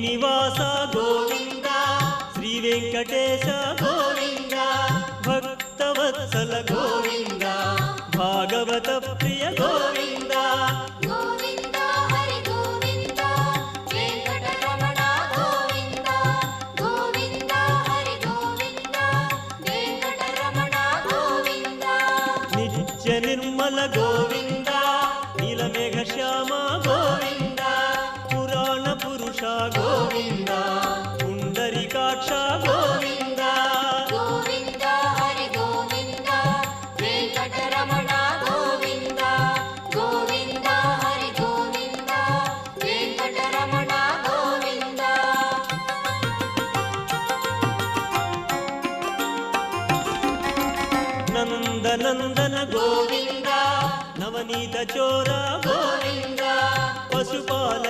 శ్రీనివాస గోవింద శ్రీ వెంకటేశ గోవింద భక్తవత్సల గోవింద భాగవత ప్రియ గోవింద గోవింద హరి గోవింద వెంకటరమణ గోవింద గోవింద హరి గోవింద వెంకటరమణ గోవింద నిత్య నిర్మల గోవింద నీలమేఘ శ్యామ గోవింద పురాణ పురుష గోవింద పుండరీకాక్ష గోవింద గోవింద హరి గోవింద వెంకటరమణ గోవింద గోవింద హరి గోవింద వెంకటరమణ గోవింద నందనందన గోవింద నవనీత చోర గోవింద పశుపాల